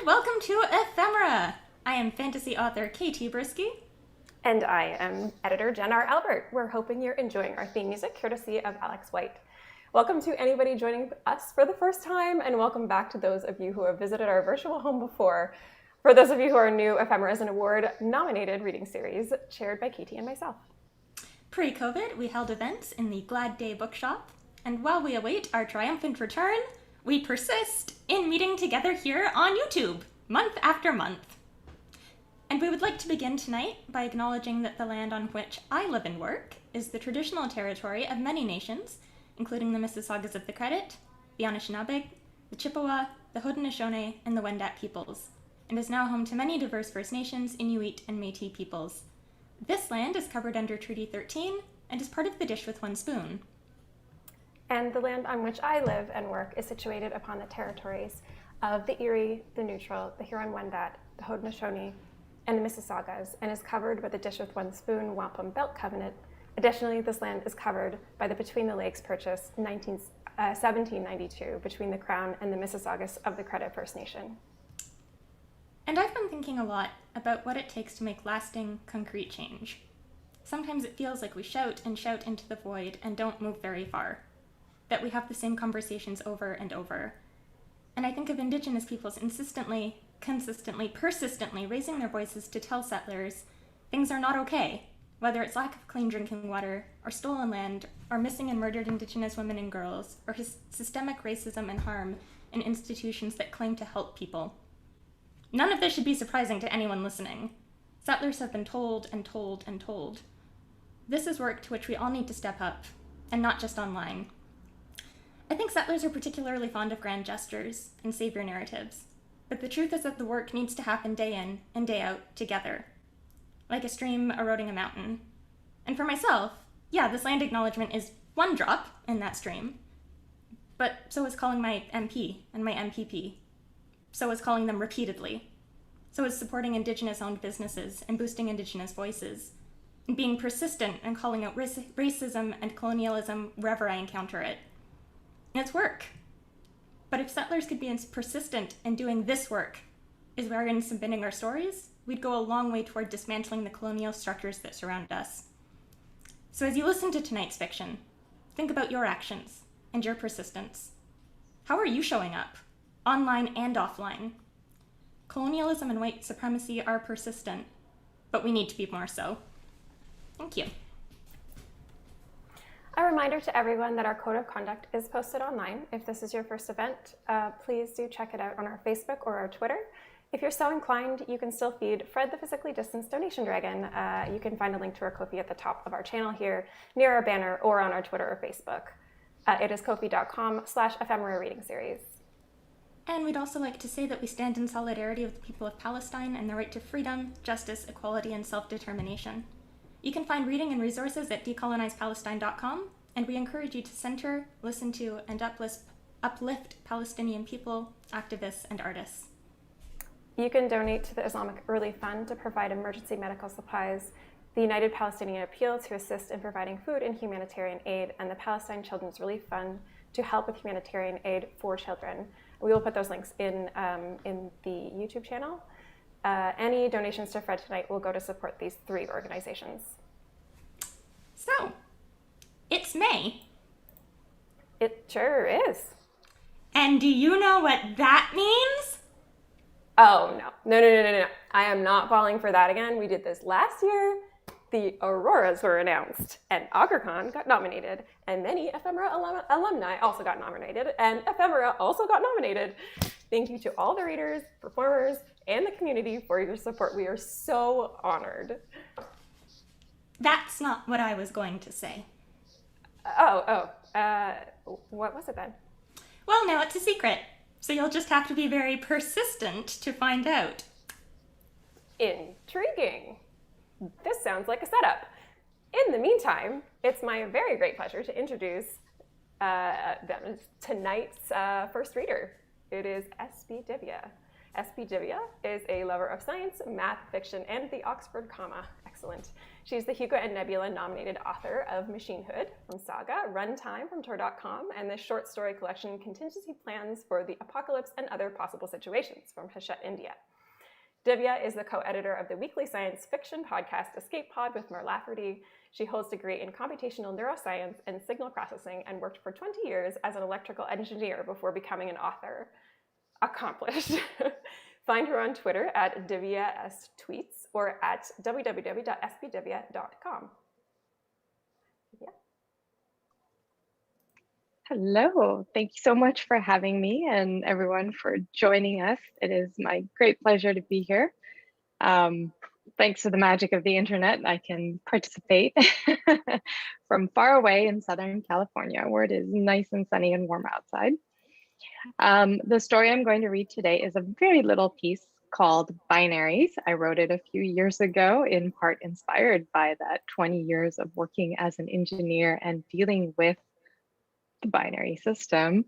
Welcome to Ephemera! I am fantasy author KT Brisky. And I am editor Jen R. Albert. We're hoping you're enjoying our theme music, courtesy of Alex White. Welcome to anybody joining us for the first time, and welcome back to those of you who have visited our virtual home before. For those of you who are new, Ephemera is an award-nominated reading series chaired by KT and myself. Pre-COVID, we held events in the Glad Day bookshop, and while we await our triumphant return, we persist in meeting together here on YouTube, month after month. And we would like to begin tonight by acknowledging that the land on which I live and work is the traditional territory of many nations, including the Mississaugas of the Credit, the Anishinabeg, the Chippewa, the Haudenosaunee, and the Wendat peoples, and is now home to many diverse First Nations, Inuit, and Métis peoples. This land is covered under Treaty 13 and is part of the Dish with One Spoon. And the land on which I live and work is situated upon the territories of the Erie, the Neutral, the Huron-Wendat, the Haudenosaunee, and the Mississaugas, and is covered by the Dish with One Spoon Wampum Belt Covenant. Additionally, this land is covered by the Between the Lakes Purchase in 1792 between the Crown and the Mississaugas of the Credit First Nation. And I've been thinking a lot about what it takes to make lasting, concrete change. Sometimes it feels like we shout and shout into the void and don't move very far, that we have the same conversations over and over. And I think of Indigenous peoples consistently, persistently raising their voices to tell settlers things are not okay, whether it's lack of clean drinking water, or stolen land, or missing and murdered Indigenous women and girls, or systemic racism and harm in institutions that claim to help people. None of this should be surprising to anyone listening. Settlers have been told and told and told. This is work to which we all need to step up, and not just online. I think settlers are particularly fond of grand gestures and savior narratives, but the truth is that the work needs to happen day in and day out together, like a stream eroding a mountain. And for myself, yeah, this land acknowledgement is one drop in that stream, but so is calling my MP and my MPP. So is calling them repeatedly. So is supporting Indigenous-owned businesses and boosting Indigenous voices, and being persistent and calling out racism and colonialism wherever I encounter it. And it's work. But if settlers could be persistent in doing this work, as we are in submitting our stories, we'd go a long way toward dismantling the colonial structures that surround us. So as you listen to tonight's fiction, think about your actions and your persistence. How are you showing up, online and offline? Colonialism and white supremacy are persistent, but we need to be more so. Thank you. A reminder to everyone that our code of conduct is posted online. If this is your first event, please do check it out on our Facebook or our Twitter. If you're so inclined, you can still feed Fred the Physically Distanced Donation Dragon. You can find a link to our Ko-fi at the top of our channel here, near our banner, or on our Twitter or Facebook. It is ko-fi.com/ephemera reading series. And we'd also like to say that we stand in solidarity with the people of Palestine and their right to freedom, justice, equality, and self-determination. You can find reading and resources at decolonizepalestine.com, and we encourage you to center, listen to, and uplift Palestinian people, activists, and artists. You can donate to the Islamic Relief Fund to provide emergency medical supplies the United Palestinian Appeal to assist in providing food and humanitarian aid, and the Palestine Children's Relief Fund to help with humanitarian aid for children. We will put those links in the YouTube channel. Any donations to Fred tonight will go to support these 3 organizations. So, it's May. It sure is. And do you know what that means? Oh, no. I am not falling for that again. We did this last year. The Auroras were announced, and AugerCon got nominated, and many Ephemera alumni also got nominated, and Ephemera also got nominated. Thank you to all the readers, performers, and the community for your support. We are so honored. That's not what I was going to say. What was it then? Well, now it's a secret, so you'll just have to be very persistent to find out. Intriguing. This sounds like a setup. In the meantime, it's my very great pleasure to introduce tonight's first reader. It is S.B. Divya. S.B. Divya is a lover of science, math, fiction, and the Oxford comma. Excellent. She's the Hugo and Nebula nominated author of Machinehood from Saga, Runtime from Tor.com, and the short story collection Contingency Plans for the Apocalypse and Other Possible Situations from Hachette, India. Divya is the co-editor of the weekly science fiction podcast Escape Pod with Mer Lafferty. She holds a degree in computational neuroscience and signal processing and worked for 20 years as an electrical engineer before becoming an author. Accomplished. Find her on Twitter at DivyaStweets or at www.sbdivya.com. Yeah. Hello, thank you so much for having me and everyone for joining us. It is my great pleasure to be here. Thanks to the magic of the internet, I can participate from far away in Southern California, where it is nice and sunny and warm outside. The story I'm going to read today is a very little piece called Binaries. I wrote it a few years ago, in part inspired by that 20 years of working as an engineer and dealing with the binary system.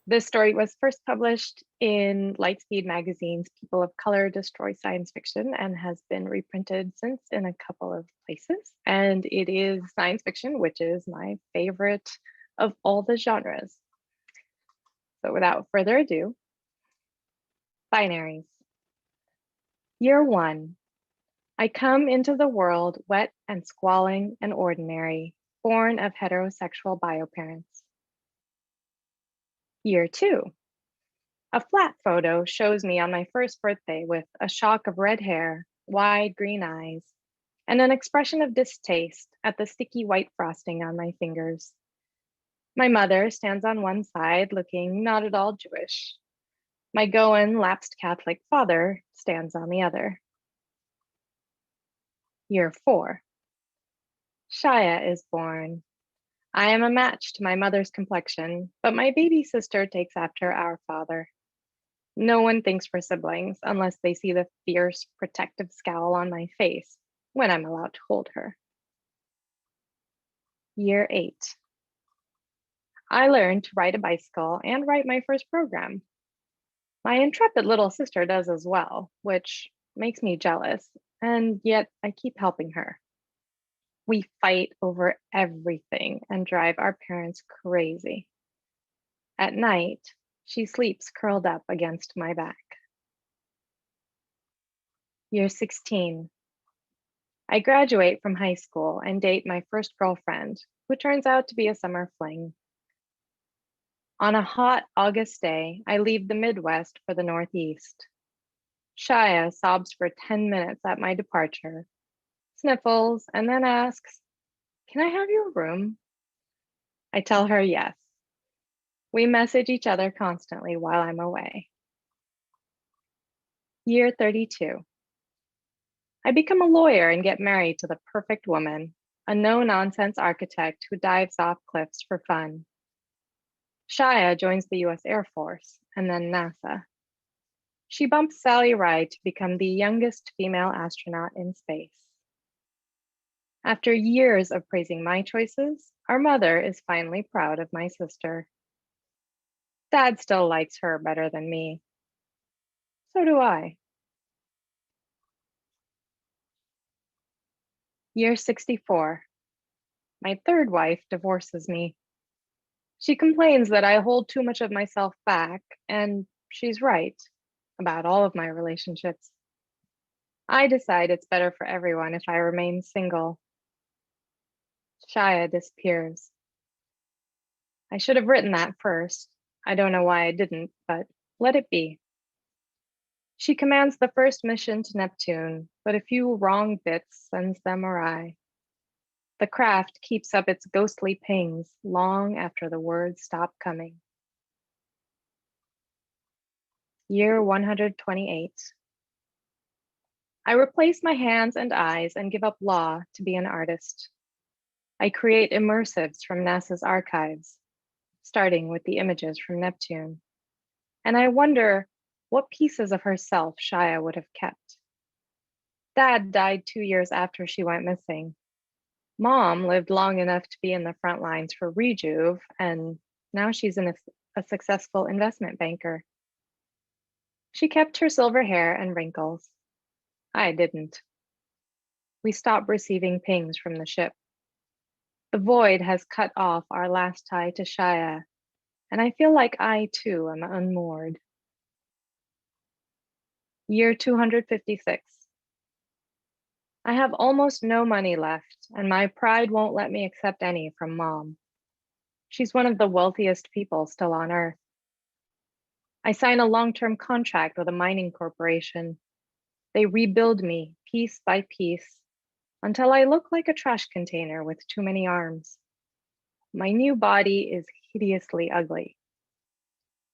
This story was first published in Lightspeed magazine's People of Color Destroy Science Fiction and has been reprinted since in a couple of places. And it is science fiction, which is my favorite of all the genres. So without further ado, Binaries. Year 1. I come into the world wet and squalling and ordinary, born of heterosexual bioparents. Year 2. A flat photo shows me on my first birthday with a shock of red hair, wide green eyes, and an expression of distaste at the sticky white frosting on my fingers. My mother stands on one side, looking not at all Jewish. My Goan, lapsed Catholic father stands on the other. Year 4. Shia is born. I am a match to my mother's complexion, but my baby sister takes after our father. No one thinks for siblings unless they see the fierce, protective scowl on my face when I'm allowed to hold her. Year 8. I learned to ride a bicycle and write my first program. My intrepid little sister does as well, which makes me jealous, and yet I keep helping her. We fight over everything and drive our parents crazy. At night, she sleeps curled up against my back. Year 16. I graduate from high school and date my first girlfriend, who turns out to be a summer fling. On a hot August day, I leave the Midwest for the Northeast. Shia sobs for 10 minutes at my departure, sniffles, and then asks, "Can I have your room?" I tell her yes. We message each other constantly while I'm away. Year 32. I become a lawyer and get married to the perfect woman, a no-nonsense architect who dives off cliffs for fun. Shia joins the US Air Force and then NASA. She bumps Sally Ride to become the youngest female astronaut in space. After years of praising my choices, our mother is finally proud of my sister. Dad still likes her better than me. So do I. Year 64. My third wife divorces me. She complains that I hold too much of myself back, and she's right about all of my relationships. I decide it's better for everyone if I remain single. Shia disappears. I should have written that first. I don't know why I didn't, but let it be. She commands the first mission to Neptune, but a few wrong bits sends them awry. The craft keeps up its ghostly pings long after the words stop coming. Year 128. I replace my hands and eyes and give up law to be an artist. I create immersives from NASA's archives, starting with the images from Neptune. And I wonder what pieces of herself Shia would have kept. Dad died 2 years after she went missing. Mom lived long enough to be in the front lines for Rejuve, and now she's a successful investment banker. She kept her silver hair and wrinkles. I didn't. We stopped receiving pings from the ship. The void has cut off our last tie to Shia, and I feel like I too am unmoored. Year 256. I have almost no money left, and my pride won't let me accept any from Mom. She's one of the wealthiest people still on Earth. I sign a long-term contract with a mining corporation. They rebuild me piece by piece until I look like a trash container with too many arms. My new body is hideously ugly.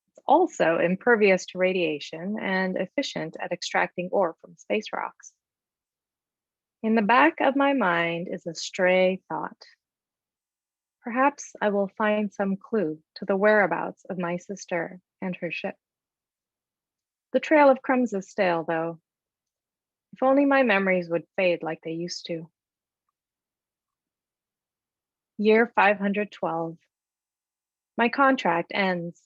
It's also impervious to radiation and efficient at extracting ore from space rocks. In the back of my mind is a stray thought. Perhaps I will find some clue to the whereabouts of my sister and her ship. The trail of crumbs is stale, though. If only my memories would fade like they used to. Year 512. My contract ends.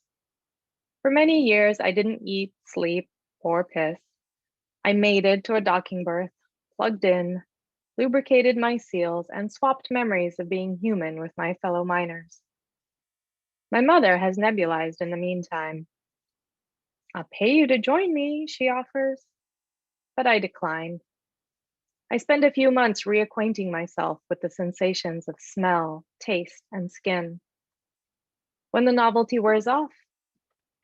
For many years, I didn't eat, sleep, or piss. I mated to a docking berth, plugged in, lubricated my seals, and swapped memories of being human with my fellow miners. My mother has nebulized in the meantime. I'll pay you to join me, she offers, but I decline. I spend a few months reacquainting myself with the sensations of smell, taste, and skin. When the novelty wears off,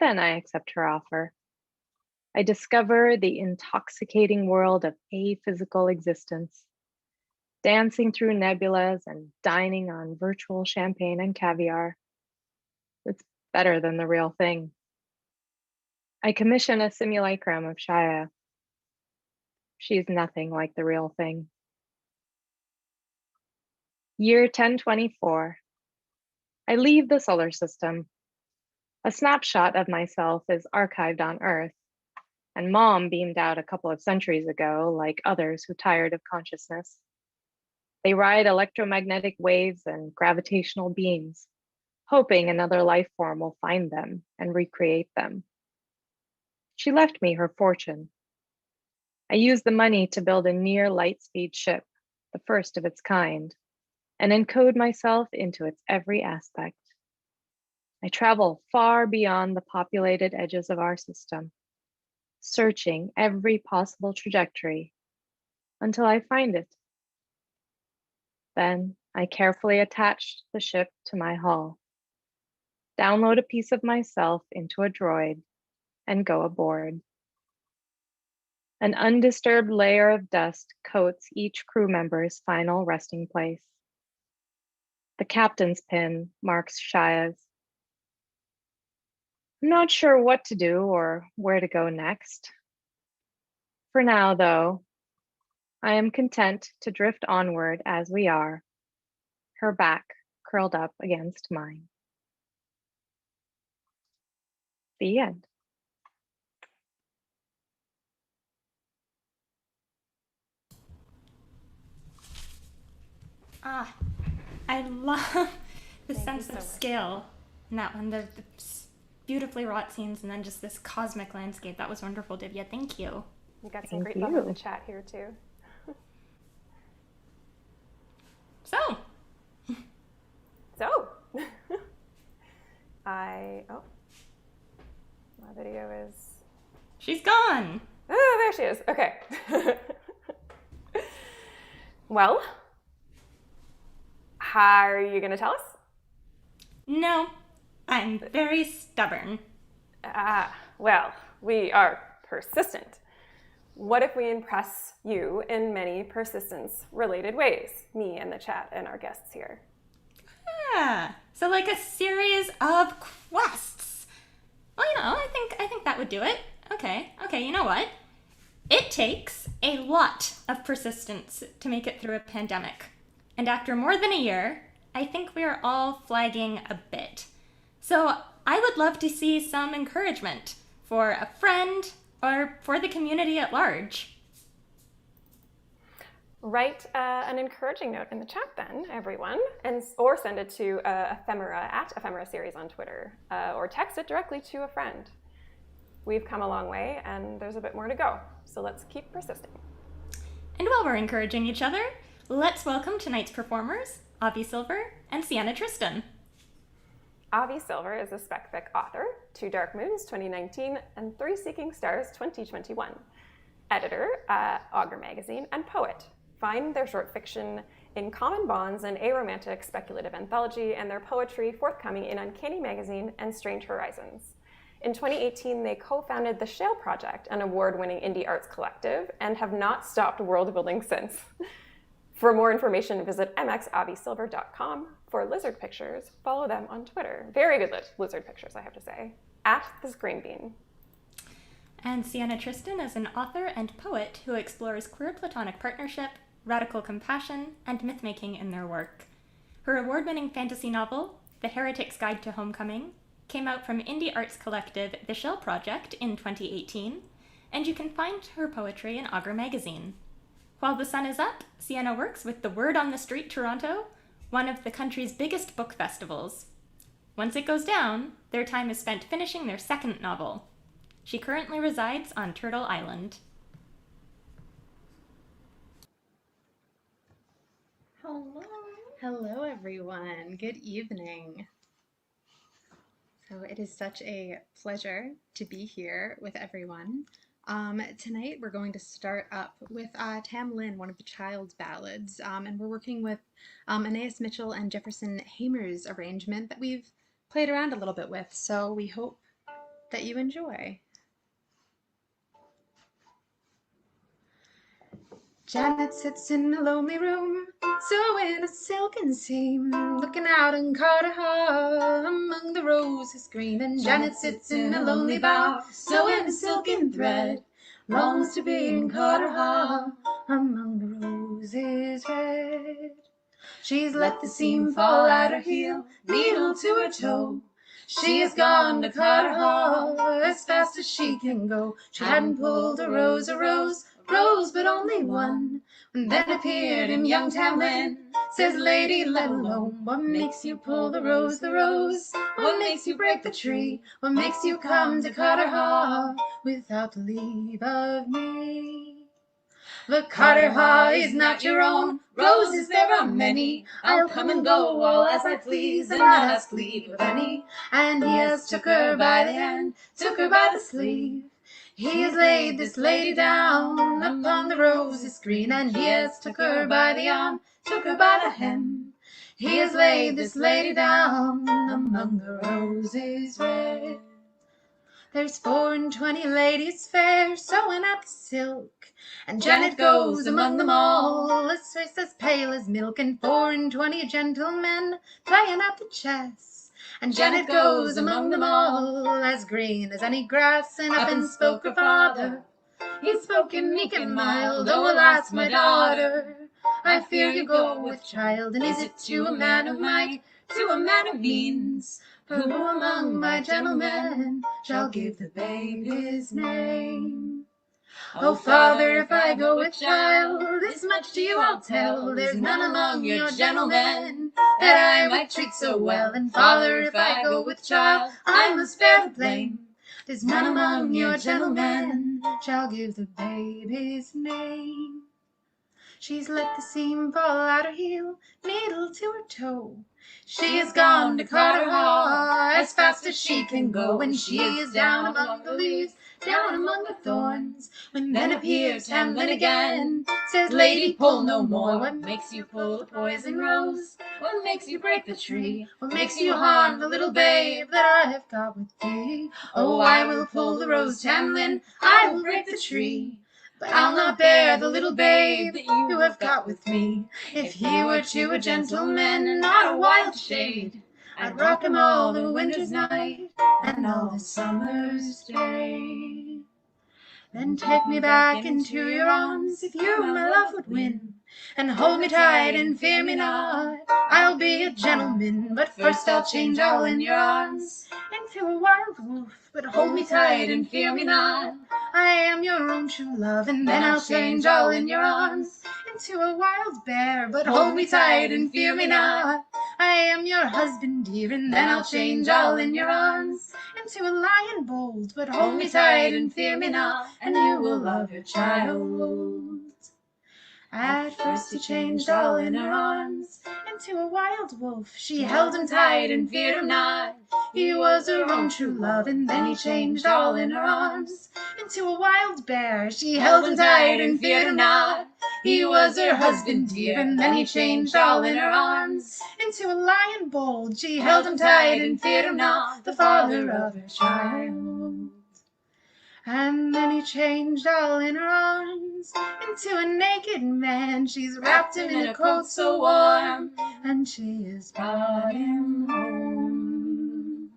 then I accept her offer. I discover the intoxicating world of aphysical existence, dancing through nebulas and dining on virtual champagne and caviar. It's better than the real thing. I commission a simulacrum of Shia. She's nothing like the real thing. Year 1024. I leave the solar system. A snapshot of myself is archived on Earth, and Mom beamed out a couple of centuries ago, like others who tired of consciousness. They ride electromagnetic waves and gravitational beams, hoping another life form will find them and recreate them. She left me her fortune. I used the money to build a near light speed ship, the first of its kind, and encode myself into its every aspect. I travel far beyond the populated edges of our system, searching every possible trajectory until I find it. Then I carefully attach the ship to my hull, download a piece of myself into a droid, and go aboard. An undisturbed layer of dust coats each crew member's final resting place. The captain's pin marks Shia's. I'm not sure what to do or where to go next. For now, though, I am content to drift onward as we are, her back curled up against mine. The end. Ah, I love the sense of scale in that one. The beautifully wrought scenes and then just this cosmic landscape. That was wonderful, Divya. Thank you. We got some Thank great love in the you. chat here too. My video is... She's gone. Oh, there she is. Okay. Well, how are you going to tell us? No, I'm very stubborn. Well, we are persistent. What if we impress you in many persistence-related ways? Me and the chat and our guests here. So like a series of quests. Well, I think that would do it. Okay, you know what? It takes a lot of persistence to make it through a pandemic. And after more than a year, I think we are all flagging a bit. So I would love to see some encouragement for a friend or for the community at large. Write an encouraging note in the chat then, everyone, or send it to Ephemera at Ephemera Series on Twitter, or text it directly to a friend. We've come a long way, and there's a bit more to go, so let's keep persisting. And while we're encouraging each other, let's welcome tonight's performers, Avi Silver and Sienna Tristen. Avi Silver is a spec-fic author, 2 Dark Moons 2019 and 3 Seeking Stars 2021, editor at Augur magazine, and poet. Find their short fiction in Common Bonds, an aromantic speculative anthology, and their poetry forthcoming in Uncanny Magazine and Strange Horizons. In 2018, they co-founded the Shale Project, an award-winning indie arts collective, and have not stopped world building since. For more information, visit mxavisilver.com. For lizard pictures, follow them on Twitter. Very good lizard pictures, I have to say. At the Screen Bean. And Sienna Tristen is an author and poet who explores queer platonic partnership, radical compassion, and myth-making in their work. Her award-winning fantasy novel, The Heretic's Guide to Homecoming, came out from indie arts collective The Shell Project in 2018, and you can find her poetry in Augur magazine. While the sun is up, Sienna works with the Word on the Street Toronto, one of the country's biggest book festivals. Once it goes down, their time is spent finishing their second novel. She currently resides on Turtle Island. Hello everyone. Good evening. So it is such a pleasure to be here with everyone. Tonight we're going to start up with Tam Lin, one of the child's ballads, and we're working with Anais Mitchell and Jefferson Hamer's arrangement that we've played around a little bit with, so we hope that you enjoy. Janet sits in a lonely room, sewing a silken seam, looking out on Carter Hall among the roses green. And Janet sits in a lonely bough, sewing a silken thread, longs to be in Carter Hall among the roses red. She's let the seam fall at her heel, needle to her toe. She has gone to Carter Hall as fast as she can go. She hadn't pulled a rose, but only one. And then appeared him young Tam Lin, says, "Lady, let alone. What makes you pull the rose, the rose? What makes you break the tree? What makes you come to Carter Hall without the leave of me? The Carter Hall is not your own, roses there are many. I'll come and go all as I please, and not ask leave of any." And he has took her by the hand, took her by the sleeve. He has laid this lady down upon the roses green, and he has took her by the arm, took her by the hem. He has laid this lady down among the roses red. There's 24 ladies fair, sewing at the silk, and Janet goes among them all, a face as pale as milk, and 24 gentlemen playing at the chess. And Janet goes among them all, as green as any grass, and up and spoke her father. He spoke in meek and mild, "Oh, alas, my daughter, I fear you go with child, and is it to a man of might, to a man of means? For who among my gentlemen shall give the babe his name? Oh, father, if I go with child, this much to you I'll tell, there's none among your gentlemen that I might treat so well. And father, if I go with child, I must bear the blame. There's none among your gentlemen shall give the babe his name." She's let the seam fall out her heel, needle to her toe. She is gone to Carterhaw as fast as she can go, and she is down among the leaves, down among the thorns. When then appears Hamlin again, says, Lady, pull no more. What makes you pull the poison rose? What makes you break the tree? What makes you harm the little babe that I have got with thee? Oh, I will pull the rose, Hamlin, I will break the tree, but I'll not bear the little babe that you have got with me. If he were to a gentleman and not a wild shade, I'd rock him all the winter's night and all the summer's day. Then take me back into your arms, if you my love would win, and hold me tight and fear me not. I'll be a gentleman, but first I'll change all in your arms into a wild wolf, but hold me tight and fear me not. I am your own true love, and then I'll change all in your arms into a wild bear, but hold me tight and fear me not. I am your husband dear, and then I'll change all in your arms into a lion bold, but hold me tight and fear me not, and you will love your child. At first he changed all in her arms into a wild wolf. She held him tight and feared him not. He was her own true love, and then he changed all in her arms into a wild bear. She held him tight and feared him not. He was her husband dear, and then he changed all in her arms into a lion bold. She held him tight and feared him not, the father of her child. And then he changed all in her arms into a naked man. She's wrapped him in a coat so warm, and she has brought him home.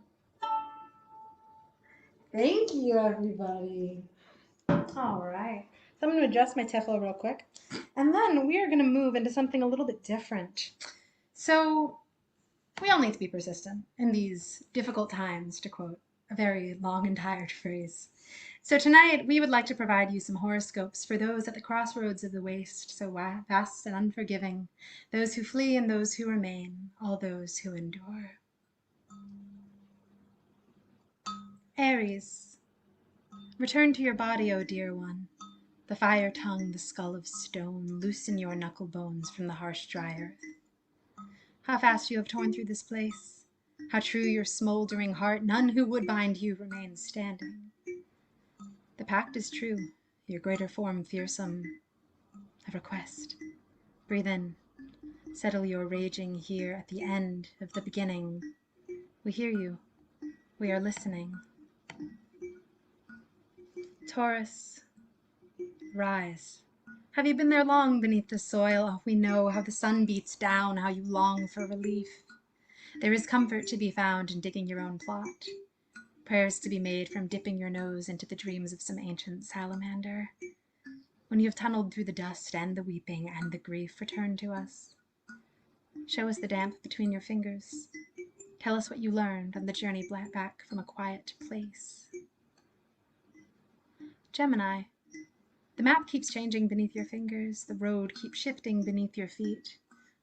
Thank you, everybody. All right. So I'm going to adjust my tiffle real quick. And then we are going to move into something a little bit different. So we all need to be persistent in these difficult times, to quote a very long and tired phrase. So tonight we would like to provide you some horoscopes for those at the crossroads of the waste, so vast and unforgiving, those who flee and those who remain, all those who endure. Aries, return to your body, O dear one. The fire tongue, the skull of stone, loosen your knuckle bones from the harsh dry earth. How fast you have torn through this place, how true your smoldering heart, none who would bind you remains standing. The pact is true, your greater form fearsome. A request. Breathe in. Settle your raging here at the end of the beginning. We hear you. We are listening. Taurus, rise. Have you been there long beneath the soil? Oh, we know how the sun beats down, how you long for relief. There is comfort to be found in digging your own plot. Prayers to be made from dipping your nose into the dreams of some ancient salamander. When you have tunneled through the dust and the weeping and the grief, return to us. Show us the damp between your fingers. Tell us what you learned on the journey back from a quiet place. Gemini, the map keeps changing beneath your fingers. The road keeps shifting beneath your feet.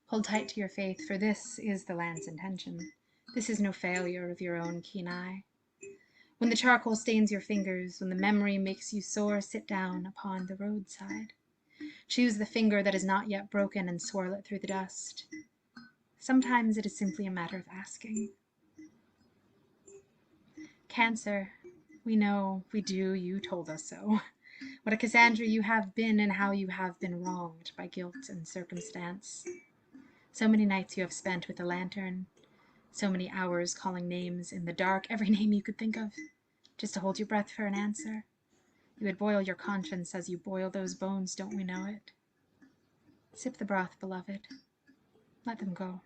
Hold tight to your faith, for this is the land's intention. This is no failure of your own keen eye. When the charcoal stains your fingers, when the memory makes you sore, sit down upon the roadside. Choose the finger that is not yet broken and swirl it through the dust. Sometimes it is simply a matter of asking. Cancer, we know, we do, you told us so. What a Cassandra you have been, and how you have been wronged by guilt and circumstance. So many nights you have spent with a lantern, so many hours calling names in the dark, every name you could think of, just to hold your breath for an answer. You would boil your conscience as you boil those bones, don't we know it? Sip the broth, beloved. Let them go.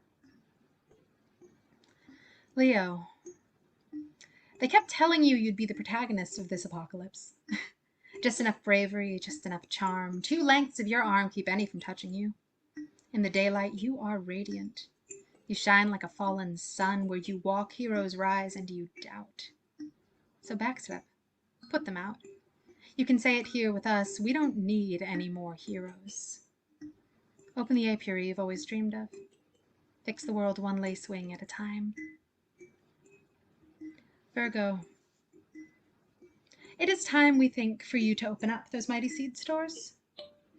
Leo, they kept telling you you'd be the protagonist of this apocalypse. Just enough bravery, just enough charm. 2 lengths of your arm keep any from touching you. In the daylight, you are radiant. You shine like a fallen sun. Where you walk, heroes rise, and you doubt. So backstep. Put them out. You can say it here with us. We don't need any more heroes. Open the apiary you've always dreamed of. Fix the world one lace wing at a time. Virgo, it is time, we think, for you to open up those mighty seed stores.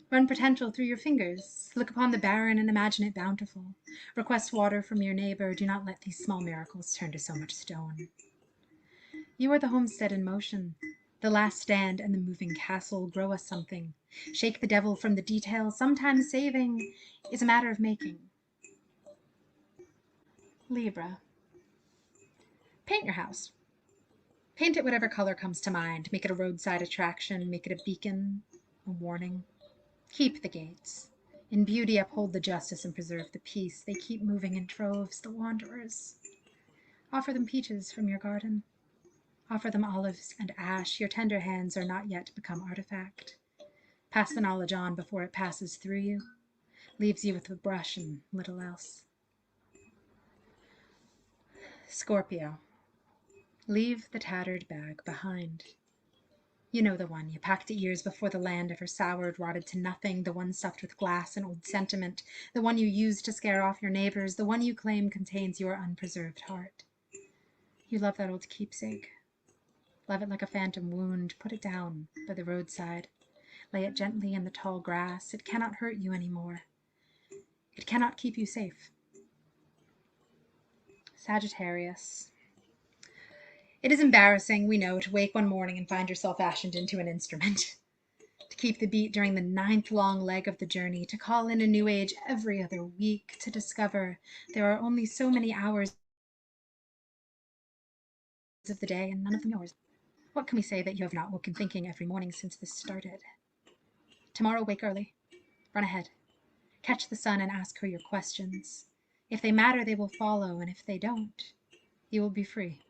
Run potential through your fingers. Look upon the barren and imagine it bountiful. Request water from your neighbor. Do not let these small miracles turn to so much stone. You are the homestead in motion. The last stand and the moving castle. Grow us something. Shake the devil from the details. Sometimes saving is a matter of making. Libra. Paint your house. Paint it whatever color comes to mind. Make it a roadside attraction. Make it a beacon, a warning. Keep the gates. In beauty uphold the justice and preserve the peace. They keep moving in troves, the wanderers. Offer them peaches from your garden. Offer them olives and ash. Your tender hands are not yet become artifact. Pass the knowledge on before it passes through you. Leaves you with a brush and little else. Scorpio. Leave the tattered bag behind. You know the one. You packed it years before the land ever soured, rotted to nothing, the one stuffed with glass and old sentiment, the one you used to scare off your neighbors, the one you claim contains your unpreserved heart. You love that old keepsake. Love it like a phantom wound. Put it down by the roadside. Lay it gently in the tall grass. It cannot hurt you anymore. It cannot keep you safe. Sagittarius. It is embarrassing, we know, to wake one morning and find yourself fashioned into an instrument. To keep the beat during the 9th long leg of the journey, to call in a new age every other week, to discover there are only so many hours of the day and none of them yours. What can we say that you have not woken thinking every morning since this started? Tomorrow, wake early. Run ahead. Catch the sun and ask her your questions. If they matter, they will follow, and if they don't, you will be free.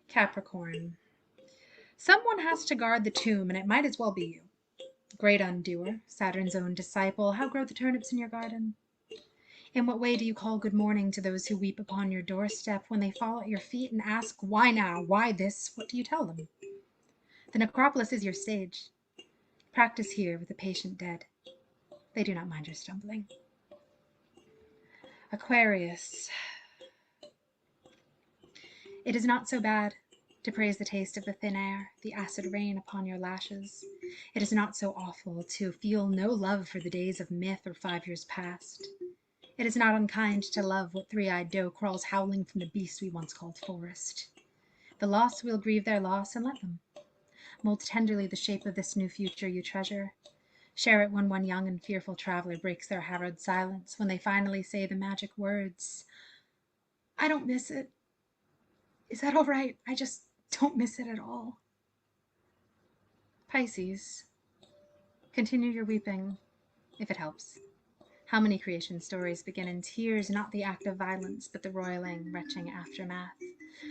Capricorn. Someone has to guard the tomb, and it might as well be you. Great undoer, Saturn's own disciple, how grow the turnips in your garden? In what way do you call good morning to those who weep upon your doorstep when they fall at your feet and ask, why now, why this? What do you tell them? The necropolis is your stage. Practice here with the patient dead. They do not mind your stumbling. Aquarius. It is not so bad to praise the taste of the thin air, the acid rain upon your lashes. It is not so awful to feel no love for the days of myth or 5 years past. It is not unkind to love what three-eyed doe crawls howling from the beast we once called forest. The lost will grieve their loss, and let them. Mold tenderly the shape of this new future you treasure. Share it when one young and fearful traveler breaks their harrowed silence, when they finally say the magic words, I don't miss it. Is that all right? I just don't miss it at all. Pisces. Continue your weeping, if it helps. How many creation stories begin in tears, not the act of violence, but the roiling, retching aftermath?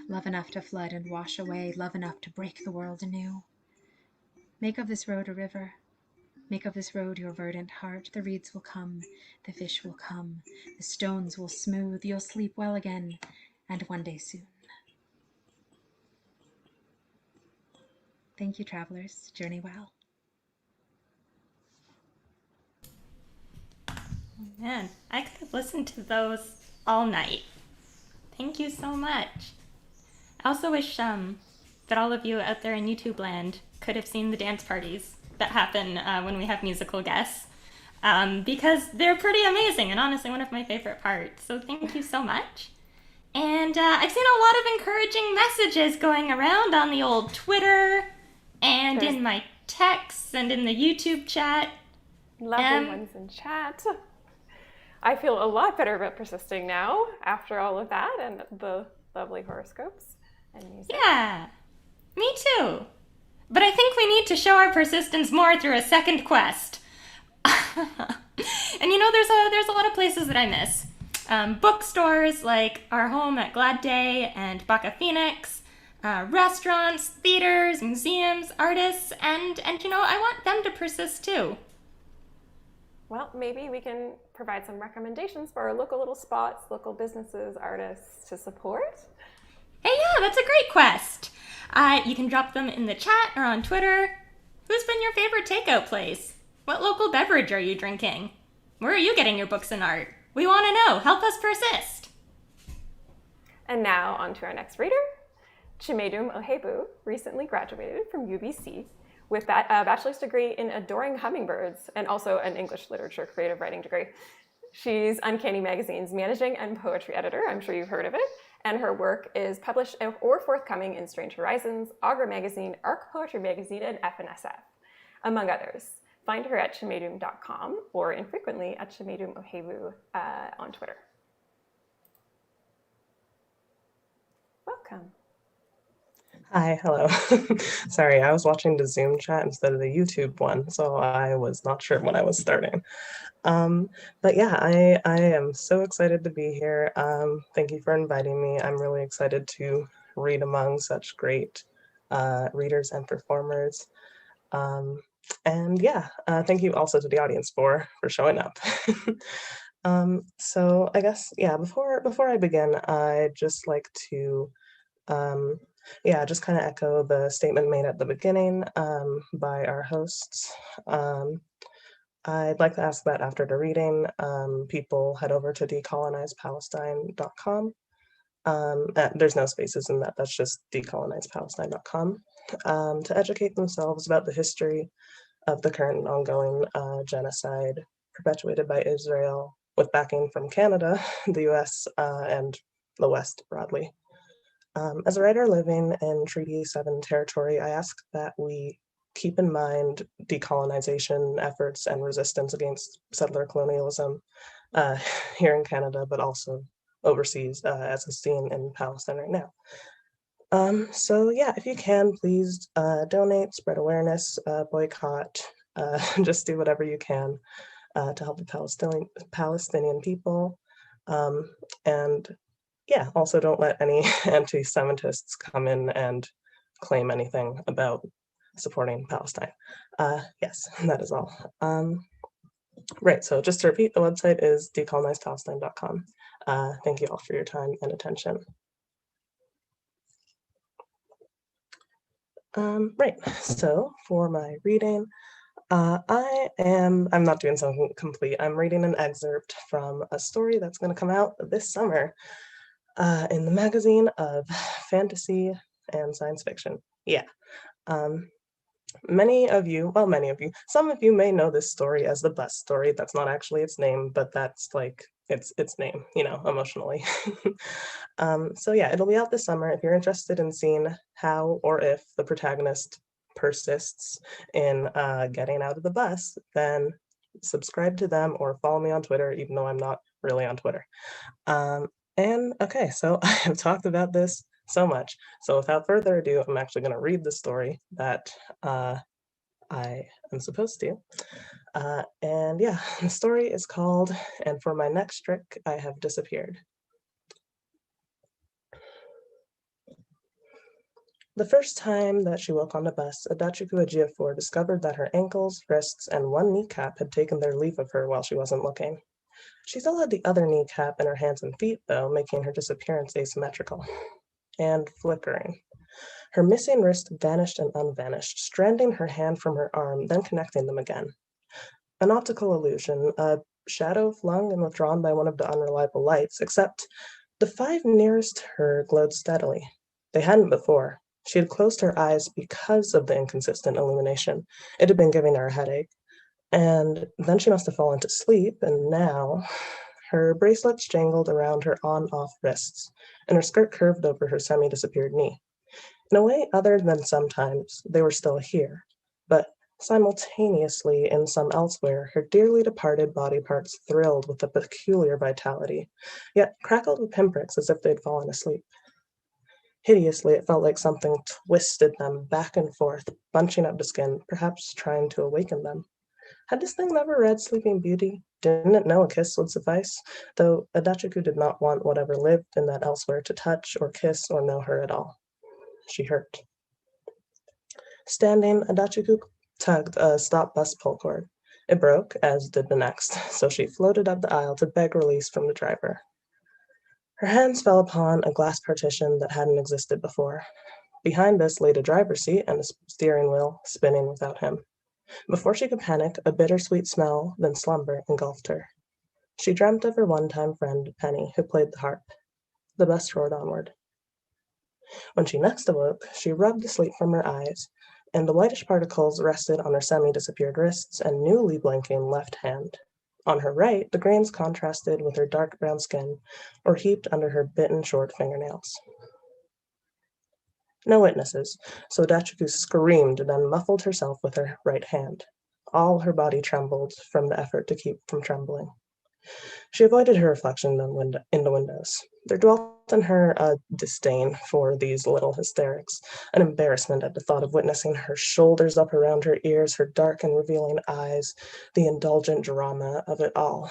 Love enough to flood and wash away, love enough to break the world anew. Make of this road a river. Make of this road your verdant heart. The reeds will come, the fish will come, the stones will smooth, you'll sleep well again, and one day soon. Thank you, travelers. Journey well. Man, I could have listened to those all night. Thank you so much. I also wish that all of you out there in YouTube land could have seen the dance parties that happen when we have musical guests, because they're pretty amazing and honestly one of my favorite parts. So thank you so much. And I've seen a lot of encouraging messages going around on the old Twitter and in my texts and in the YouTube chat. Lovely ones in chat. I feel a lot better about persisting now after all of that and the lovely horoscopes and music. Yeah, me too. But I think we need to show our persistence more through a second quest. And you know, there's a lot of places that I miss. Bookstores like our home at Glad Day and Baka Phoenix, restaurants, theaters, museums, artists, and you know, I want them to persist too. Well, maybe we can provide some recommendations for our local little spots, local businesses, artists to support. Hey, yeah, that's a great quest. You can drop them in the chat or on Twitter. Who's been your favorite takeout place? What local beverage are you drinking? Where are you getting your books and art? We want to know. Help us persist. And now on to our next reader. Chimedum Ohaegbu recently graduated from UBC with a bachelor's degree in adoring hummingbirds and also an English literature creative writing degree. She's Uncanny Magazine's managing and poetry editor. I'm sure you've heard of it. And her work is published or forthcoming in Strange Horizons, Augur Magazine, Arc Poetry Magazine, and FNSF, among others. Find her at chimedum.com or infrequently at Chimedum Ohaegbu on Twitter. Welcome. Hi, hello. Sorry, I was watching the Zoom chat instead of the YouTube one, so I was not sure when I was starting. But yeah, I am so excited to be here. Thank you for inviting me. I'm really excited to read among such great readers and performers. And yeah, thank you also to the audience for showing up. So I guess, yeah, before I begin, I'd just like to just kind of echo the statement made at the beginning by our hosts. I'd like to ask that after the reading, people head over to decolonizepalestine.com. There's no spaces in that, that's just decolonizepalestine.com, to educate themselves about the history of the current and ongoing genocide perpetuated by Israel with backing from Canada, the US, and the West broadly. As a writer living in Treaty 7 territory, I ask that we keep in mind decolonization efforts and resistance against settler colonialism here in Canada, but also overseas, as is seen in Palestine right now. So yeah, if you can, please donate, spread awareness, boycott, just do whatever you can to help the Palestinian people. And yeah, also don't let any anti-Semitists come in and claim anything about supporting Palestine. Yes, that is all. Right, so just to repeat, the website is decolonizepalestine.com. Thank you all for your time and attention. Right, so for my reading, I'm not doing something complete. I'm reading an excerpt from a story that's going to come out this summer in the magazine of fantasy and science fiction. Yeah. Some of you may know this story as the bus story. That's not actually its name, but that's like its name, emotionally. So yeah, it'll be out this summer. If you're interested in seeing how or if the protagonist persists in getting out of the bus, then subscribe to them or follow me on Twitter, even though I'm not really on Twitter. And okay, so I have talked about this so much. So without further ado, I'm actually going to read the story that I am supposed to. And yeah, the story is called, "And for my next trick, I have disappeared." The first time that she woke on the bus, Adachiku Ejiofor discovered that her ankles, wrists, and one kneecap had taken their leave of her while she wasn't looking. She still had the other kneecap in her hands and feet, though, making her disappearance asymmetrical and flickering. Her missing wrist vanished and unvanished, stranding her hand from her arm, then connecting them again. An optical illusion, a shadow flung and withdrawn by one of the unreliable lights, except the 5 nearest her glowed steadily. They hadn't before. She had closed her eyes because of the inconsistent illumination. It had been giving her a headache. And then she must have fallen to sleep, and now her bracelets jangled around her on-off wrists, and her skirt curved over her semi-disappeared knee. In a way other than sometimes, they were still here, but simultaneously in some elsewhere, her dearly departed body parts thrilled with a peculiar vitality, yet crackled with pinpricks as if they'd fallen asleep. Hideously, it felt like something twisted them back and forth, bunching up the skin, perhaps trying to awaken them. Had this thing never read Sleeping Beauty? Didn't it know a kiss would suffice? Though Adachiku did not want whatever lived in that elsewhere to touch or kiss or know her at all. She hurt. Standing, Adachiku tugged a stop bus pull cord. It broke, as did the next, so she floated up the aisle to beg release from the driver. Her hands fell upon a glass partition that hadn't existed before. Behind this lay the driver's seat and the steering wheel, spinning without him. Before she could panic, a bittersweet smell, then slumber, engulfed her. She dreamt of her one-time friend, Penny, who played the harp. The bus roared onward. When she next awoke, she rubbed the sleep from her eyes, and the whitish particles rested on her semi-disappeared wrists and newly blinking left hand. On her right, the grains contrasted with her dark brown skin or heaped under her bitten short fingernails. No witnesses, so Dachiku screamed, then muffled herself with her right hand. All her body trembled from the effort to keep from trembling. She avoided her reflection in the windows. There dwelt in her a disdain for these little hysterics, an embarrassment at the thought of witnessing her shoulders up around her ears, her dark and revealing eyes, the indulgent drama of it all.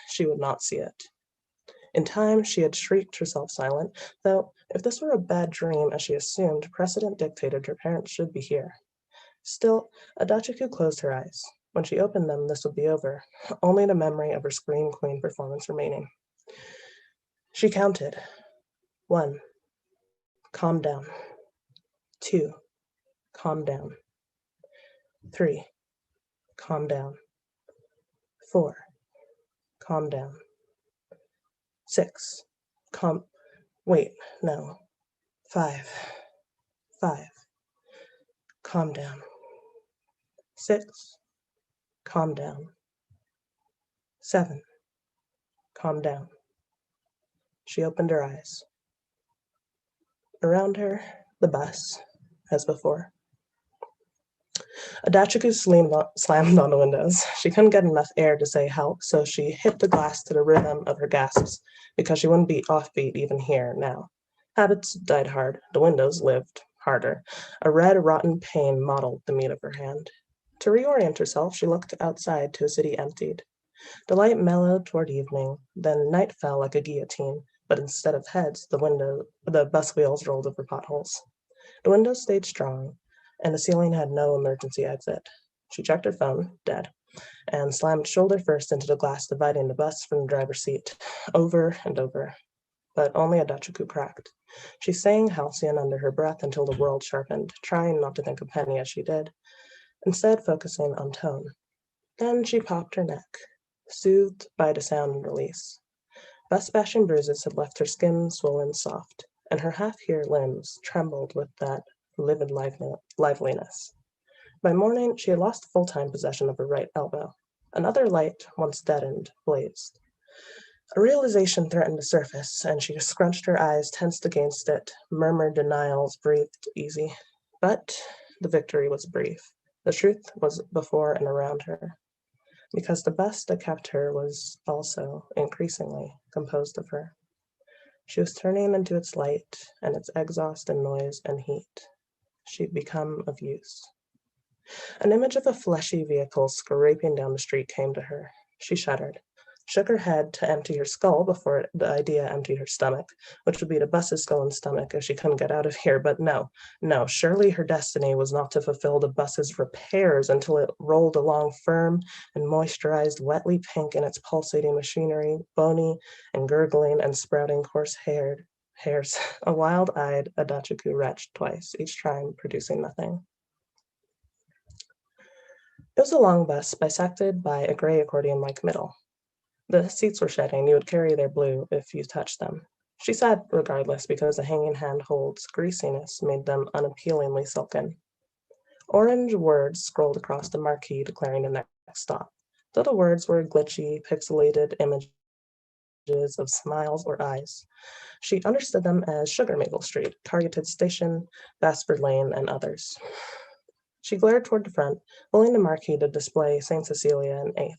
She would not see it. In time, she had shrieked herself silent, though if this were a bad dream, as she assumed, precedent dictated her parents should be here. Still, Adachiku closed her eyes. When she opened them, this would be over, only the memory of her Scream Queen performance remaining. She counted. 1. Calm down. 2. Calm down. 3. Calm down. 4. Calm down. 6. Wait, no. 5. 5. Calm down. 6. Calm down. 7. Calm down. She opened her eyes. Around her, the bus, as before. Adachiku slammed on the windows. She couldn't get enough air to say help, so she hit the glass to the rhythm of her gasps, because she wouldn't be offbeat even here now. Habits died hard. The windows lived harder. A red, rotten pain mottled the meat of her hand. To reorient herself, she looked outside to a city emptied. The light mellowed toward evening, then night fell like a guillotine, but instead of heads, the bus wheels rolled over potholes. The windows stayed strong, and the ceiling had no emergency exit. She checked her phone, dead, and slammed shoulder first into the glass dividing the bus from the driver's seat, over and over. But only Adachiku cracked. She sang halcyon under her breath until the world sharpened, trying not to think of Penny as she did, instead focusing on tone. Then she popped her neck, soothed by the sound and release. Bus-bashing bruises had left her skin swollen soft, and her half-here limbs trembled with that livid liveliness. By morning, she had lost full-time possession of her right elbow. Another light, once deadened, blazed. A realization threatened to surface, and she scrunched her eyes, tensed against it, murmured denials, breathed easy. But the victory was brief. The truth was before and around her, because the bus that kept her was also increasingly composed of her. She was turning into its light and its exhaust and noise and heat. She'd become of use. An image of a fleshy vehicle scraping down the street came to her. She shuddered, shook her head to empty her skull before the idea emptied her stomach, which would be the bus's skull and stomach if she couldn't get out of here. But no, surely her destiny was not to fulfill the bus's repairs until it rolled along firm and moisturized, wetly pink in its pulsating machinery, bony and gurgling and sprouting coarse hairs. A wild-eyed Adachiku retched twice, each time producing nothing. It was a long bus bisected by a gray accordion-like middle. The seats were shedding. You would carry their blue if you touched them. She sat regardless because the hanging handhold's greasiness made them unappealingly silken. Orange words scrolled across the marquee declaring the next stop. Though the words were glitchy, pixelated images of smiles or eyes, she understood them as Sugar Maple Street, Targeted Station, Basford Lane, and others. She glared toward the front, pulling the marquee to display St. Cecilia and 8th.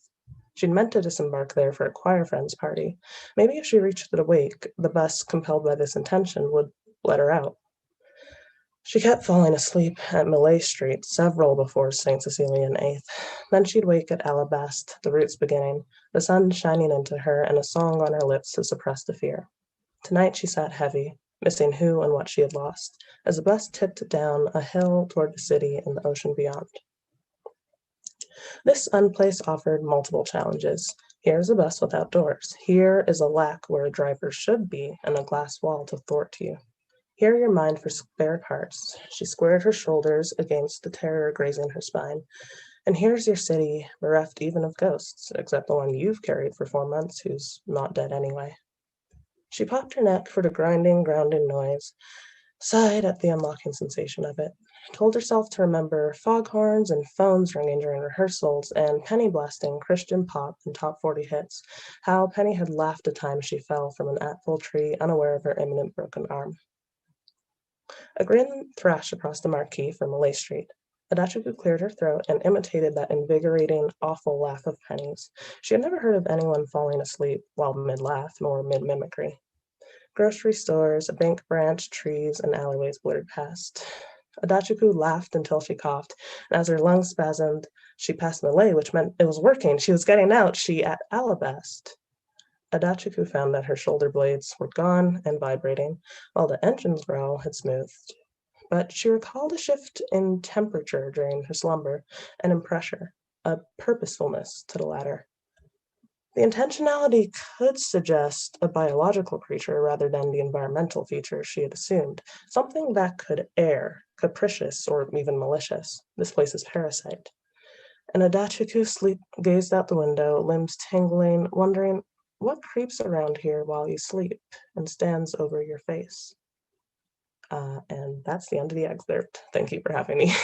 She'd meant to disembark there for a choir friend's party. Maybe if she reached the wake, the bus, compelled by this intention, would let her out. She kept falling asleep at Millay Street, several before St. Cecilia and 8th. Then she'd wake at Alabast, the roots beginning, the sun shining into her and a song on her lips to suppress the fear. Tonight she sat heavy, missing who and what she had lost, as the bus tipped down a hill toward the city and the ocean beyond. This unplace offered multiple challenges. Here's a bus without doors. Here is a lack where a driver should be and a glass wall to thwart you. Here your mind for spare parts. She squared her shoulders against the terror grazing her spine. And here's your city, bereft even of ghosts, except the one you've carried for 4 months who's not dead anyway. She popped her neck for the grinding, grounding noise, sighed at the unlocking sensation of it. told herself to remember foghorns and phones ringing during rehearsals and Penny blasting Christian pop and top 40 hits, how Penny had laughed the time she fell from an apple tree unaware of her imminent broken arm. A grin thrashed across the marquee from Malay Street. Adachiku cleared her throat and imitated that invigorating, awful laugh of Penny's. She had never heard of anyone falling asleep while mid-laugh nor mid-mimicry. Grocery stores, a bank branch, trees, and alleyways blurred past. Adachiku laughed until she coughed, and as her lungs spasmed, she passed Malay, which meant it was working. She was getting out. She at Alabast. Adachiku found that her shoulder blades were gone and vibrating, while the engine's growl had smoothed. But she recalled a shift in temperature during her slumber and in pressure, a purposefulness to the latter. The intentionality could suggest a biological creature rather than the environmental feature she had assumed, something that could err, capricious or even malicious, this place's parasite. And Adachiku gazed out the window, limbs tingling, wondering what creeps around here while you sleep and stands over your face. And that's the end of the excerpt. Thank you for having me.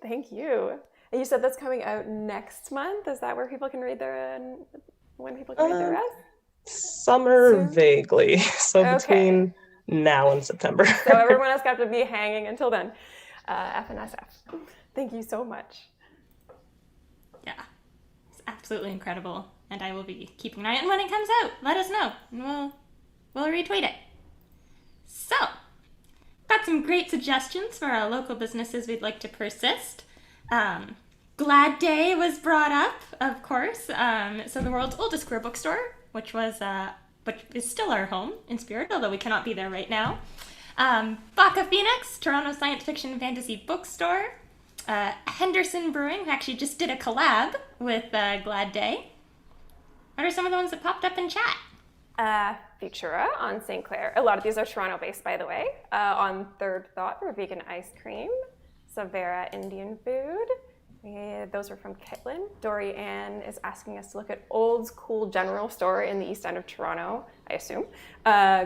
Thank you. And you said that's coming out next month. Is that where people can read when people can read the rest? Summer Soon? vaguely. So Okay. between now and September. So everyone else got to be hanging until then. F and SF. Thank you so much. Yeah, it's absolutely incredible, and I will be keeping an eye on when it comes out. Let us know, and we'll retweet it. So, got some great suggestions for our local businesses we'd like to persist. Glad Day was brought up, of course. So the world's oldest queer bookstore, which is still our home in spirit, although we cannot be there right now. Baka Phoenix, Toronto science fiction and fantasy bookstore. Henderson Brewing, who actually just did a collab with Glad Day. What are some of the ones that popped up in chat? Futura on St. Clair. A lot of these are Toronto-based, by the way. On Third Thought for vegan ice cream. Savera Indian food. Those were from Kitlin. Dory Ann is asking us to look at Old's Cool General Store in the East End of Toronto, I assume.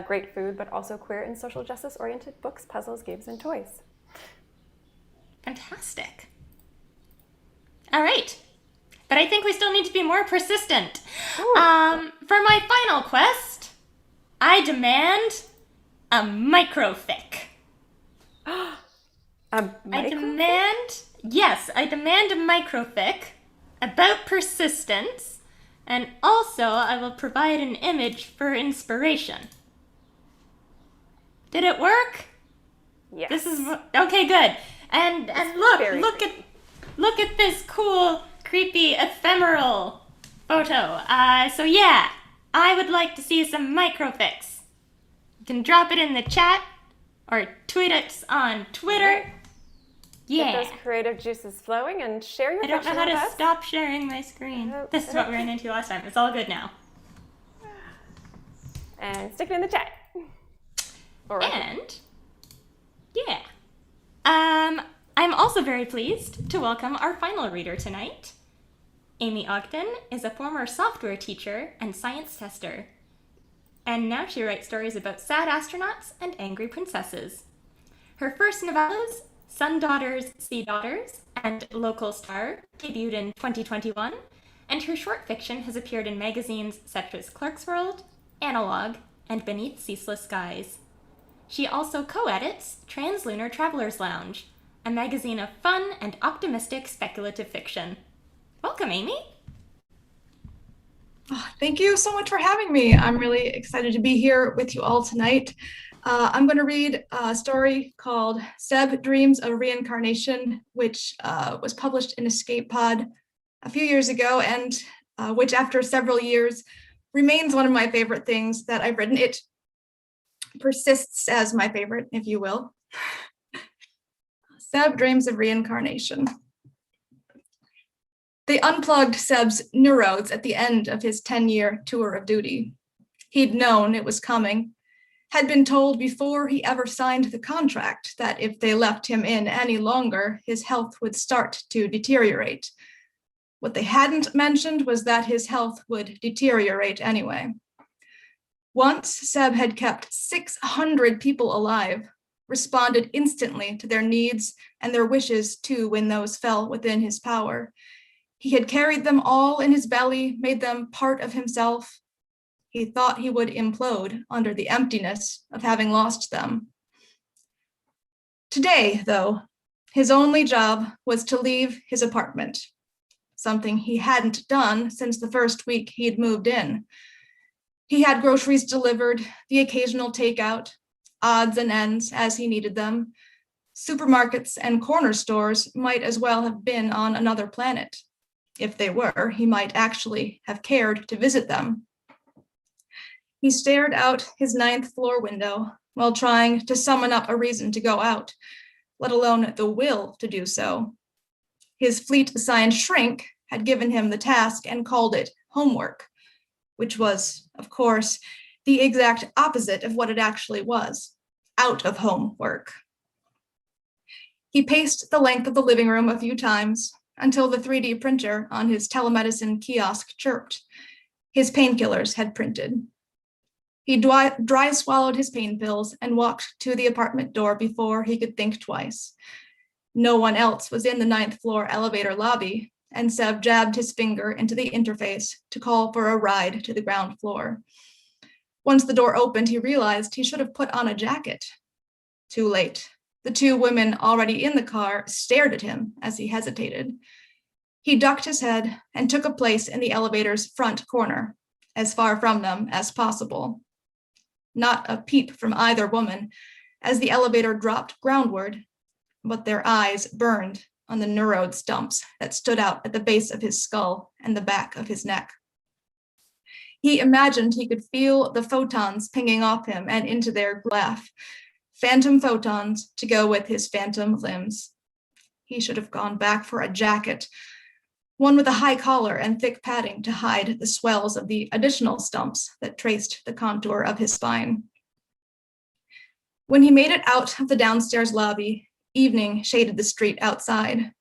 Great food, but also queer and social justice-oriented books, puzzles, games, and toys. Fantastic. All right. But I think we still need to be more persistent. For my final quest, I demand a microfic. I demand a microfic about persistence, and also I will provide an image for inspiration. Did it work? Yes. Okay, good. And look at this cool, creepy, ephemeral photo. So yeah, I would like to see some microfics. You can drop it in the chat or tweet us on Twitter. Yeah. Get those creative juices flowing and share your I don't know how fiction with to us. stop sharing my screen. This is what we ran into last time. It's all good now. And stick it in the chat. Yeah. I'm also very pleased to welcome our final reader tonight. Aimee Ogden is a former software teacher and science tester. And now she writes stories about sad astronauts and angry princesses. Her first novellas, Sun Daughters, Sea Daughters, and Local Star, debuted in 2021, and her short fiction has appeared in magazines such as Clarkesworld, Analog, and Beneath Ceaseless Skies. She also co-edits Translunar Traveler's Lounge, a magazine of fun and optimistic speculative fiction. Welcome, Aimee. Oh, thank you so much for having me. I'm really excited to be here with you all tonight. I'm going to read a story called Seb Dreams of Reincarnation, which was published in Escape Pod a few years ago, and which after several years remains one of my favorite things that I've written. It persists as my favorite, if you will. Seb Dreams of Reincarnation. They unplugged Seb's neurodes at the end of his 10-year tour of duty. He'd known it was coming, had been told before he ever signed the contract that if they left him in any longer, his health would start to deteriorate. What they hadn't mentioned was that his health would deteriorate anyway. Once Seb had kept 600 people alive, responded instantly to their needs and their wishes too when those fell within his power. He had carried them all in his belly, made them part of himself. He thought he would implode under the emptiness of having lost them. Today, though, his only job was to leave his apartment, something he hadn't done since the first week he'd moved in. He had groceries delivered, the occasional takeout, odds and ends as he needed them. Supermarkets and corner stores might as well have been on another planet. If they were, he might actually have cared to visit them. He stared out his 9th floor window while trying to summon up a reason to go out, let alone the will to do so. His fleet-assigned shrink had given him the task and called it homework, which was, of course, the exact opposite of what it actually was, out-of-home work. He paced the length of the living room a few times until the 3D printer on his telemedicine kiosk chirped. His painkillers had printed. He dry swallowed his pain pills and walked to the apartment door before he could think twice. No one else was in the 9th floor elevator lobby, and Seb jabbed his finger into the interface to call for a ride to the ground floor. Once the door opened, he realized he should have put on a jacket. Too late. The 2 women already in the car stared at him as he hesitated. He ducked his head and took a place in the elevator's front corner, as far from them as possible. Not a peep from either woman as the elevator dropped groundward, but their eyes burned on the neurode stumps that stood out at the base of his skull and the back of his neck. He imagined he could feel the photons pinging off him and into their laugh, phantom photons to go with his phantom limbs. He should have gone back for a jacket, one with a high collar and thick padding to hide the swells of the additional stumps that traced the contour of his spine. When he made it out of the downstairs lobby, evening shaded the street outside.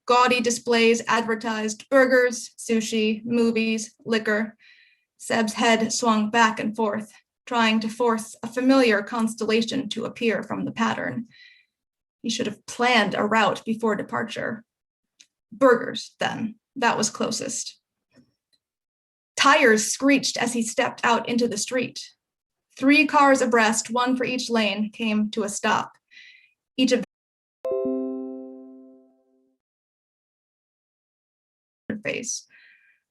Gaudy displays advertised burgers, sushi, movies, liquor. Seb's head swung back and forth, trying to force a familiar constellation to appear from the pattern. He should have planned a route before departure. Burgers, then. That was closest. Tires screeched as he stepped out into the street. 3 cars abreast, one for each lane, came to a stop. Each of them face.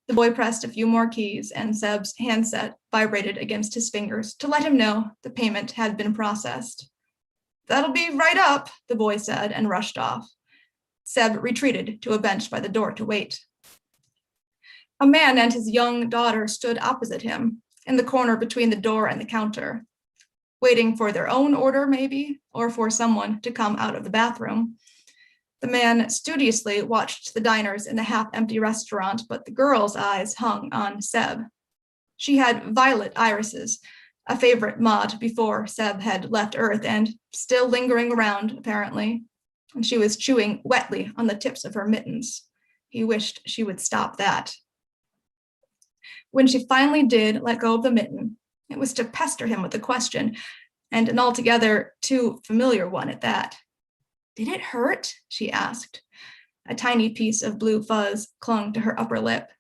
The boy pressed a few more keys, and Seb's handset vibrated against his fingers to let him know the payment had been processed. "That'll be right up," the boy said, and rushed off. Seb retreated to a bench by the door to wait. A man and his young daughter stood opposite him, in the corner between the door and the counter, waiting for their own order, maybe, or for someone to come out of the bathroom. The man studiously watched the diners in the half-empty restaurant, but the girl's eyes hung on Seb. She had violet irises, a favorite mod before Seb had left Earth and still lingering around, apparently. And she was chewing wetly on the tips of her mittens. He wished she would stop that. When she finally did let go of the mitten, it was to pester him with a question, and an altogether too familiar one at that. "Did it hurt?" she asked. A tiny piece of blue fuzz clung to her upper lip.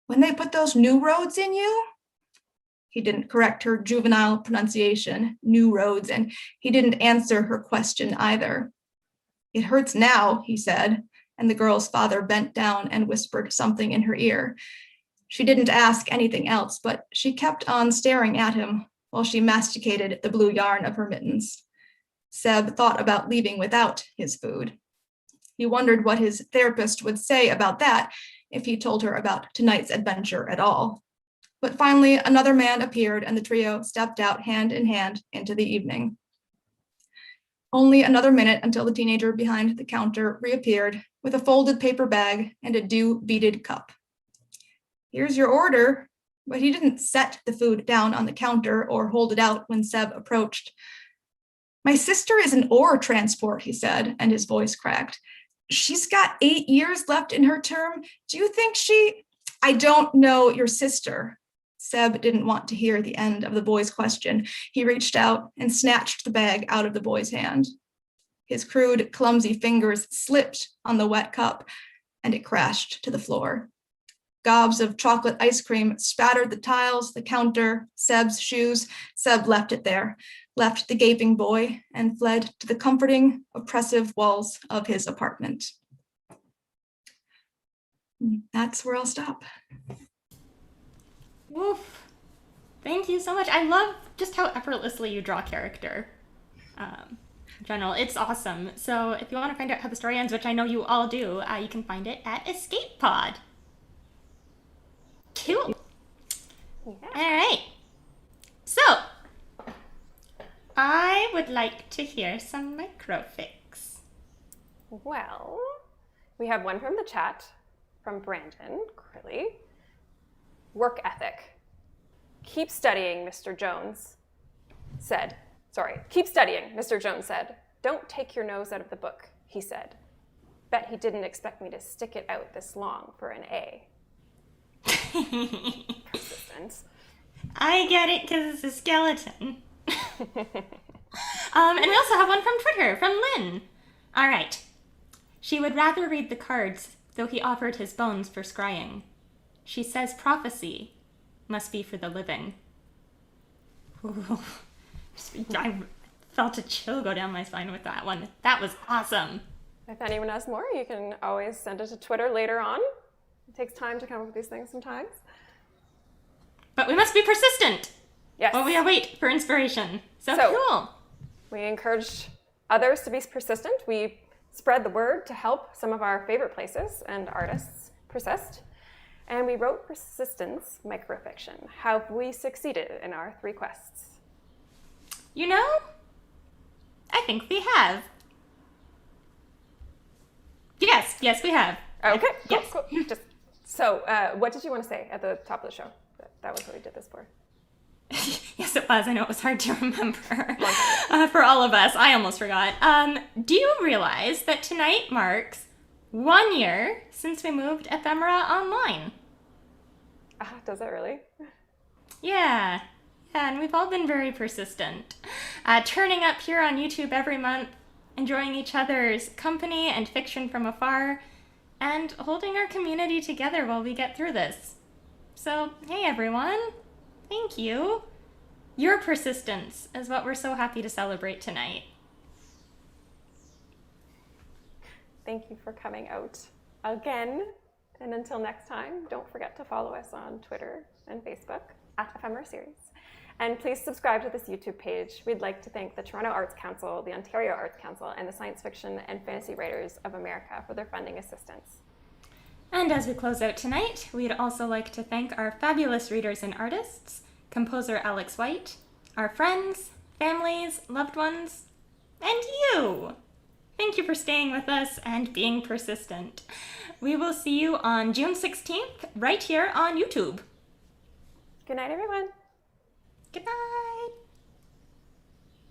"When they put those new roads in you?" He didn't correct her juvenile pronunciation, new roads, and he didn't answer her question either. "It hurts now," he said, and the girl's father bent down and whispered something in her ear. She didn't ask anything else, but she kept on staring at him while she masticated the blue yarn of her mittens. Seb thought about leaving without his food. He wondered what his therapist would say about that if he told her about tonight's adventure at all. But finally, another man appeared and the trio stepped out hand in hand into the evening. Only another minute until the teenager behind the counter reappeared with a folded paper bag and a dew-beaded cup. "Here's your order," but he didn't set the food down on the counter or hold it out when Seb approached. "My sister is an ore transport," he said, and his voice cracked. "She's got 8 years left in her term. Do you think she—" "I don't know your sister," Seb didn't want to hear the end of the boy's question. He reached out and snatched the bag out of the boy's hand. His crude, clumsy fingers slipped on the wet cup, and it crashed to the floor. Gobs of chocolate ice cream spattered the tiles, the counter, Seb's shoes. Seb left it there, left the gaping boy, and fled to the comforting, oppressive walls of his apartment. That's where I'll stop. Woof. Thank you so much. I love just how effortlessly you draw character. In general, it's awesome. So if you want to find out how the story ends, which I know you all do, you can find it at Escape Pod. Cool. Yeah. All right. So, I would like to hear some microfics. Well, we have one from the chat from Brandon Crilly. Work ethic. Keep studying, Mr. Jones said. Keep studying, Mr. Jones said. Don't take your nose out of the book, he said. Bet he didn't expect me to stick it out this long for an A. Persistence. I get it because it's a skeleton. And we also have one from Twitter, from Lynn. All right. She would rather read the cards, though he offered his bones for scrying. She says prophecy must be for the living. Ooh. I felt a chill go down my spine with that one. That was awesome. If anyone has more, you can always send it to Twitter later on. It takes time to come up with these things sometimes. But we must be persistent. Yes. While we await for inspiration. So cool. We encouraged others to be persistent. We spread the word to help some of our favorite places and artists persist. And we wrote persistence microfiction. Have we succeeded in our 3 quests? You know, I think we have. Yes, we have. Okay, Yes. cool. So, what did you want to say at the top of the show? That was what we did this for. Yes, it was. I know it was hard to remember for all of us. I almost forgot. Do you realize that tonight marks 1 year since we moved Ephemera online? Does it really? Yeah, and we've all been very persistent. Turning up here on YouTube every month, enjoying each other's company and fiction from afar, and holding our community together while we get through this. So, hey everyone, thank you. Your persistence is what we're so happy to celebrate tonight. Thank you for coming out again. And until next time, don't forget to follow us on Twitter and Facebook at Ephemera Series. And please subscribe to this YouTube page. We'd like to thank the Toronto Arts Council, the Ontario Arts Council, and the Science Fiction and Fantasy Writers of America for their funding assistance. And as we close out tonight, we'd also like to thank our fabulous readers and artists, composer Alex White, our friends, families, loved ones, and you! Thank you for staying with us and being persistent. We will see you on June 16th, right here on YouTube. Good night, everyone. Good night!